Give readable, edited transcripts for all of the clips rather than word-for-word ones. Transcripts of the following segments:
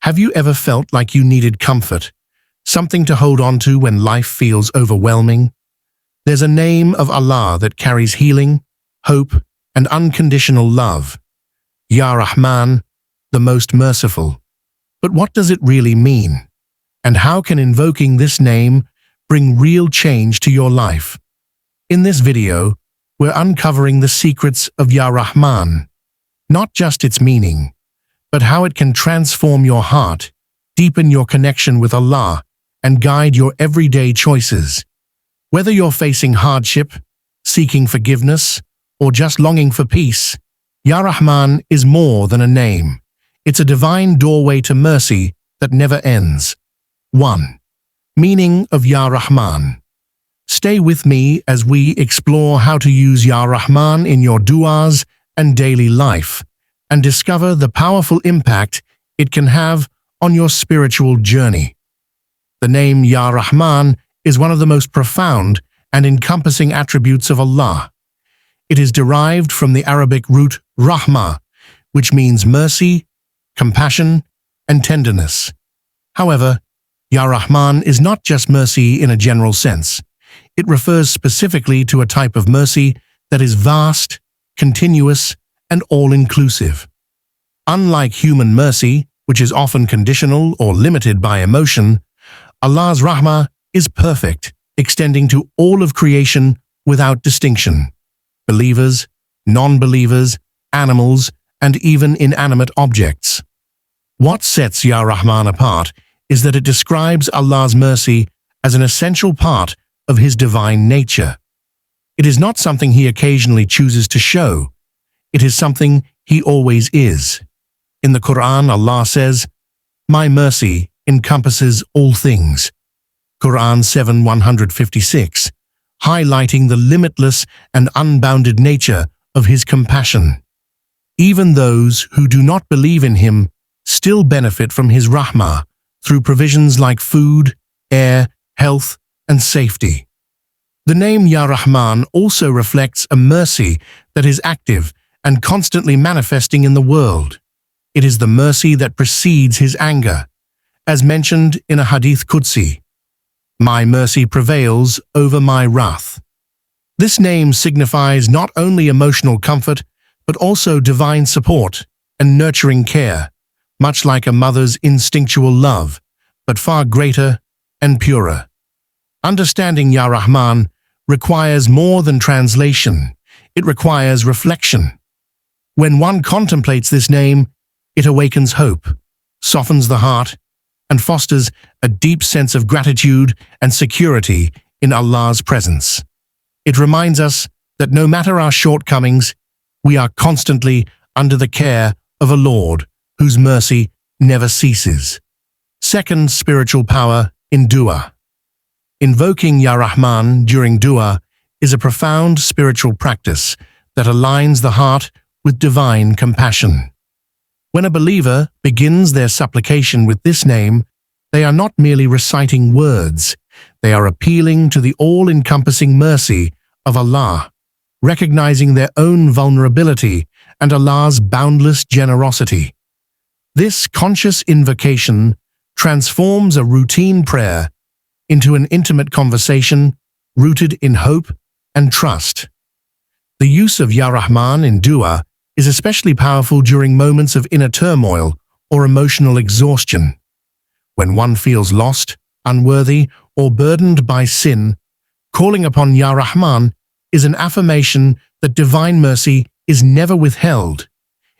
Have you ever felt like you needed comfort, something to hold on to when life feels overwhelming? There's a name of Allah that carries healing, hope, and unconditional love. Ya Rahman, the most merciful. But what does it really mean? And how can invoking this name bring real change to your life? In this video, we're uncovering the secrets of Ya Rahman, not just its meaning, but how it can transform your heart, deepen your connection with Allah, and guide your everyday choices. Whether you're facing hardship, seeking forgiveness, or just longing for peace, Ya Rahman is more than a name. It's a divine doorway to mercy that never ends. 1. Meaning of Ya Rahman. Stay with me as we explore how to use Ya Rahman in your du'as and daily life, and discover the powerful impact it can have on your spiritual journey. The name Ya Rahman is one of the most profound and encompassing attributes of Allah. It is derived from the Arabic root rahma, which means mercy, compassion, and tenderness. However, Ya Rahman is not just mercy in a general sense. It refers specifically to a type of mercy that is vast, continuous, and all-inclusive. Unlike human mercy, which is often conditional or limited by emotion, Allah's rahmah is perfect, extending to all of creation without distinction. Believers, non-believers, animals, and even inanimate objects. What sets Ya Rahman apart is that it describes Allah's mercy as an essential part of His divine nature. It is not something He occasionally chooses to show. It is something He always is. In the Quran, Allah says, "My mercy encompasses all things." Quran 7:156, highlighting the limitless and unbounded nature of His compassion. Even those who do not believe in Him still benefit from His rahmah through provisions like food, air, health, and safety. The name Ya Rahman also reflects a mercy that is active and constantly manifesting in the world. It is the mercy that precedes His anger. As mentioned in a hadith Qudsi, "My mercy prevails over my wrath." This name signifies not only emotional comfort, but also divine support and nurturing care, much like a mother's instinctual love, but far greater and purer. Understanding Ya Rahman requires more than translation. It requires reflection. When one contemplates this name, it awakens hope, softens the heart, and fosters a deep sense of gratitude and security in Allah's presence. It reminds us that no matter our shortcomings, we are constantly under the care of a Lord whose mercy never ceases. Second, spiritual power in dua. Invoking Ya Rahman during dua is a profound spiritual practice that aligns the heart with divine compassion. When a believer begins their supplication with this name, they are not merely reciting words, they are appealing to the all-encompassing mercy of Allah, recognizing their own vulnerability and Allah's boundless generosity. This conscious invocation transforms a routine prayer into an intimate conversation rooted in hope and trust. The use of Ya Rahman in dua is especially powerful during moments of inner turmoil or emotional exhaustion. When one feels lost, unworthy, or burdened by sin, calling upon Ya Rahman is an affirmation that divine mercy is never withheld.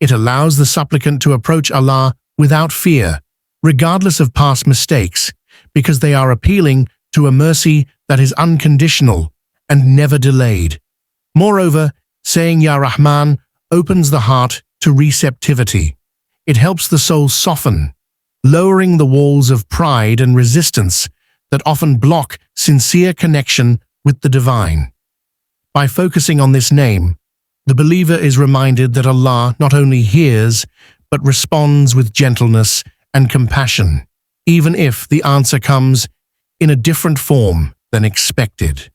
It allows the supplicant to approach Allah without fear, regardless of past mistakes, because they are appealing to a mercy that is unconditional and never delayed. Moreover, saying Ya Rahman opens the heart to receptivity. It helps the soul soften, lowering the walls of pride and resistance that often block sincere connection with the divine. By focusing on this name, the believer is reminded that Allah not only hears, but responds with gentleness and compassion, even if the answer comes in a different form than expected.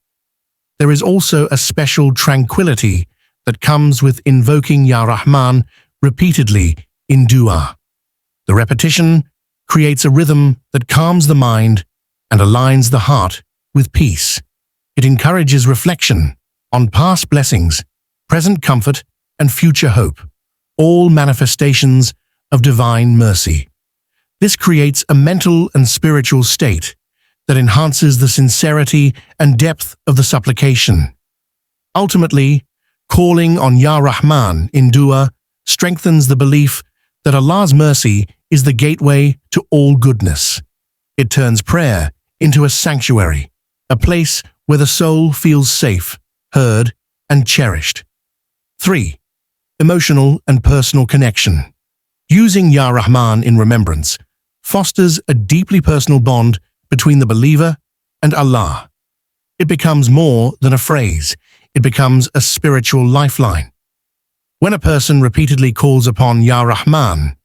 There is also a special tranquility that comes with invoking Ya Rahman repeatedly in dua. The repetition creates a rhythm that calms the mind and aligns the heart with peace. It encourages reflection on past blessings, present comfort, and future hope, all manifestations of divine mercy. This creates a mental and spiritual state that enhances the sincerity and depth of the supplication. Ultimately, calling on Ya Rahman in dua strengthens the belief that Allah's mercy is the gateway to all goodness. It turns prayer into a sanctuary, a place where the soul feels safe, heard, and cherished. 3. Emotional and personal connection. Using Ya Rahman in remembrance fosters a deeply personal bond between the believer and Allah. It becomes more than a phrase. It becomes a spiritual lifeline. When a person repeatedly calls upon Ya Rahman,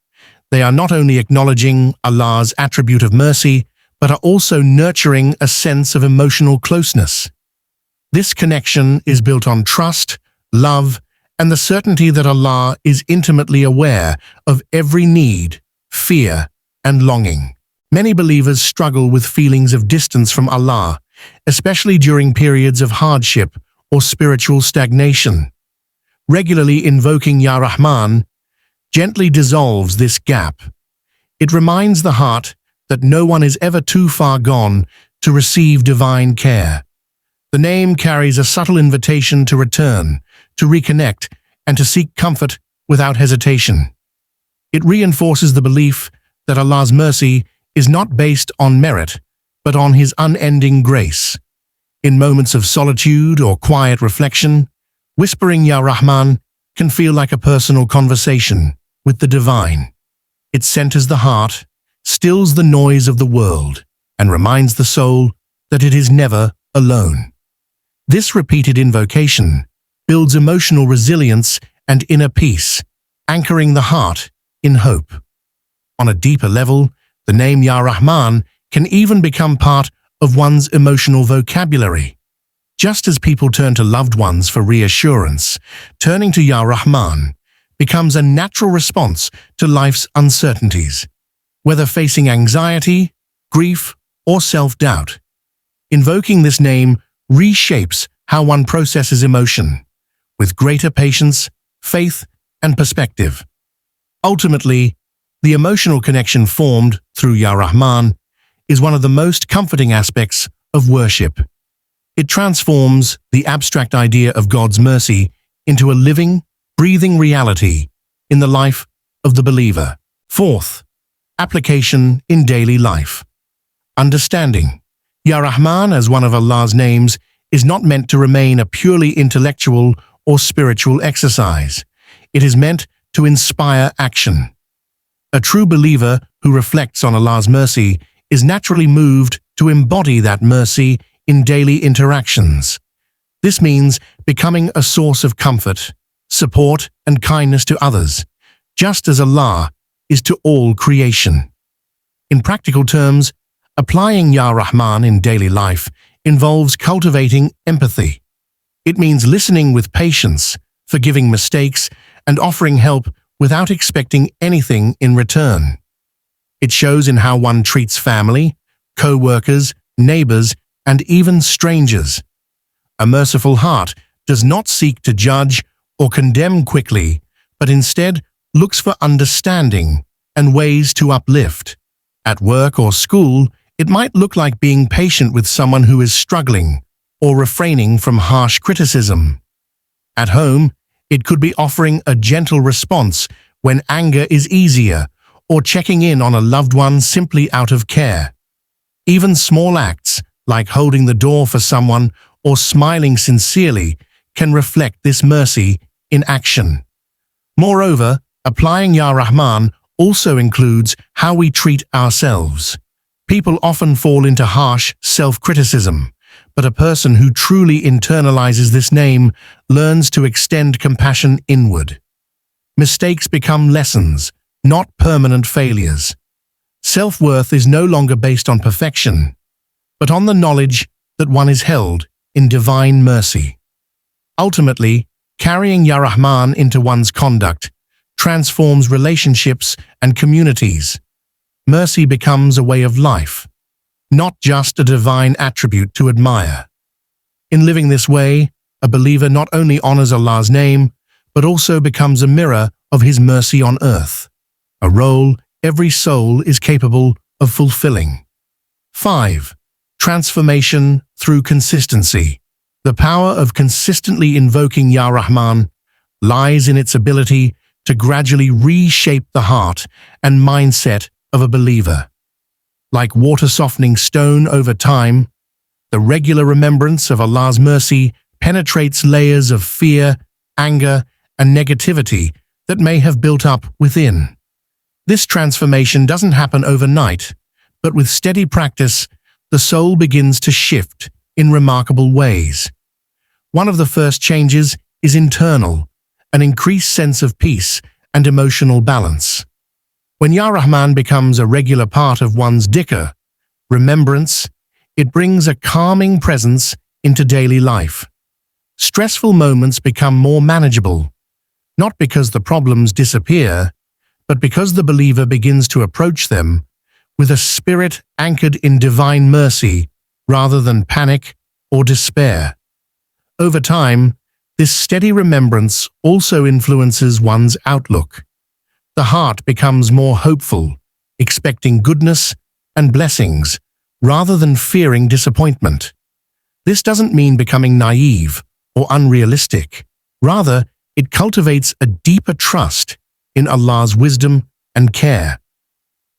they are not only acknowledging Allah's attribute of mercy, but are also nurturing a sense of emotional closeness. This connection is built on trust, love, and the certainty that Allah is intimately aware of every need, fear, and longing. Many believers struggle with feelings of distance from Allah, especially during periods of hardship or spiritual stagnation. Regularly invoking Ya Rahman gently dissolves this gap. It reminds the heart that no one is ever too far gone to receive divine care. The name carries a subtle invitation to return, to reconnect, and to seek comfort without hesitation. It reinforces the belief that Allah's mercy is not based on merit, but on His unending grace. In moments of solitude or quiet reflection, whispering Ya Rahman can feel like a personal conversation with the divine. It centers the heart, stills the noise of the world, and reminds the soul that it is never alone. This repeated invocation builds emotional resilience and inner peace, anchoring the heart in hope. On a deeper level, the name Ya Rahman can even become part of one's emotional vocabulary. Just as people turn to loved ones for reassurance, turning to Ya Rahman becomes a natural response to life's uncertainties, whether facing anxiety, grief, or self-doubt. Invoking this name reshapes how one processes emotion, with greater patience, faith, and perspective. Ultimately, the emotional connection formed through Ya Rahman is one of the most comforting aspects of worship. It transforms the abstract idea of God's mercy into a living, breathing reality in the life of the believer. 4th, application in daily life. Understanding Ya Rahman as one of Allah's names is not meant to remain a purely intellectual or spiritual exercise. It is meant to inspire action. A true believer who reflects on Allah's mercy is naturally moved to embody that mercy in daily interactions. This means becoming a source of comfort, support, and kindness to others, just as Allah is to all creation. In practical terms, applying Ya Rahman in daily life involves cultivating empathy. It means listening with patience, forgiving mistakes, and offering help without expecting anything in return. It shows in how one treats family, co-workers, neighbors, and even strangers. A merciful heart does not seek to judge or condemn quickly, but instead looks for understanding and ways to uplift. At work or school, it might look like being patient with someone who is struggling or refraining from harsh criticism. At home, it could be offering a gentle response when anger is easier, or checking in on a loved one simply out of care. Even small acts, like holding the door for someone or smiling sincerely, can reflect this mercy in action. Moreover, applying Ya Rahman also includes how we treat ourselves. People often fall into harsh self-criticism, but a person who truly internalizes this name learns to extend compassion inward. Mistakes become lessons, not permanent failures. Self-worth is no longer based on perfection, but on the knowledge that one is held in divine mercy. Ultimately, carrying Ya Rahman into one's conduct transforms relationships and communities. mercy becomes a way of life, not just a divine attribute to admire. In living this way, a believer not only honors Allah's name, but also becomes a mirror of His mercy on earth, a role every soul is capable of fulfilling. 5. Transformation through consistency. The power of consistently invoking Ya Rahman lies in its ability to gradually reshape the heart and mindset of a believer. Like water softening stone over time, the regular remembrance of Allah's mercy penetrates layers of fear, anger, and negativity that may have built up within. This transformation doesn't happen overnight, but with steady practice, the soul begins to shift in remarkable ways. One of the first changes is internal, an increased sense of peace and emotional balance. When Ya Rahman becomes a regular part of one's dhikr, remembrance, it brings a calming presence into daily life. Stressful moments become more manageable, not because the problems disappear, but because the believer begins to approach them with a spirit anchored in divine mercy rather than panic or despair. Over time, this steady remembrance also influences one's outlook. The heart becomes more hopeful, expecting goodness and blessings rather than fearing disappointment. This doesn't mean becoming naive or unrealistic. Rather, it cultivates a deeper trust in Allah's wisdom and care.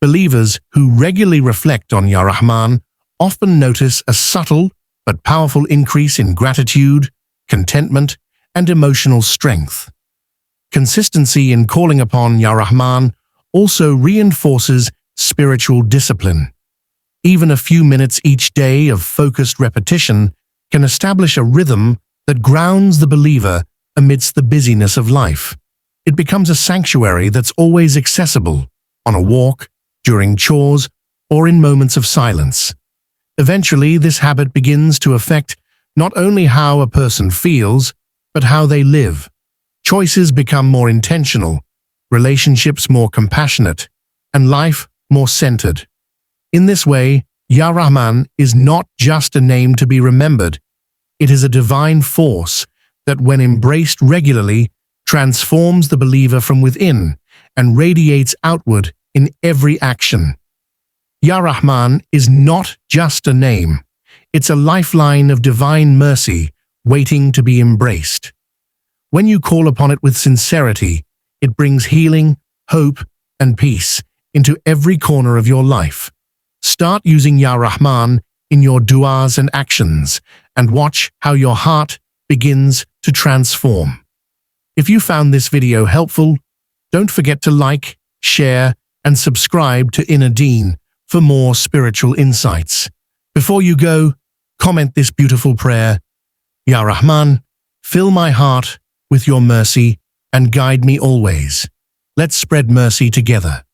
Believers who regularly reflect on Ya Rahman often notice a subtle but powerful increase in gratitude, contentment, and emotional strength. Consistency in calling upon Ya Rahman also reinforces spiritual discipline. Even a few minutes each day of focused repetition can establish a rhythm that grounds the believer amidst the busyness of life. It becomes a sanctuary that's always accessible, on a walk, during chores, or in moments of silence. Eventually, this habit begins to affect not only how a person feels, but how they live. Choices become more intentional, relationships more compassionate, and life more centered. In this way, Ya Rahman is not just a name to be remembered. It is a divine force that, when embraced regularly, transforms the believer from within and radiates outward in every action. Ya Rahman is not just a name. It's a lifeline of divine mercy waiting to be embraced. When you call upon it with sincerity, it brings healing, hope, and peace into every corner of your life. Start using Ya Rahman in your du'as and actions, and watch how your heart begins to transform. If you found this video helpful, don't forget to like, share, and subscribe to Inner Deen for more spiritual insights. Before you go, comment this beautiful prayer: Ya Rahman, fill my heart with your mercy and guide me always. Let's spread mercy together.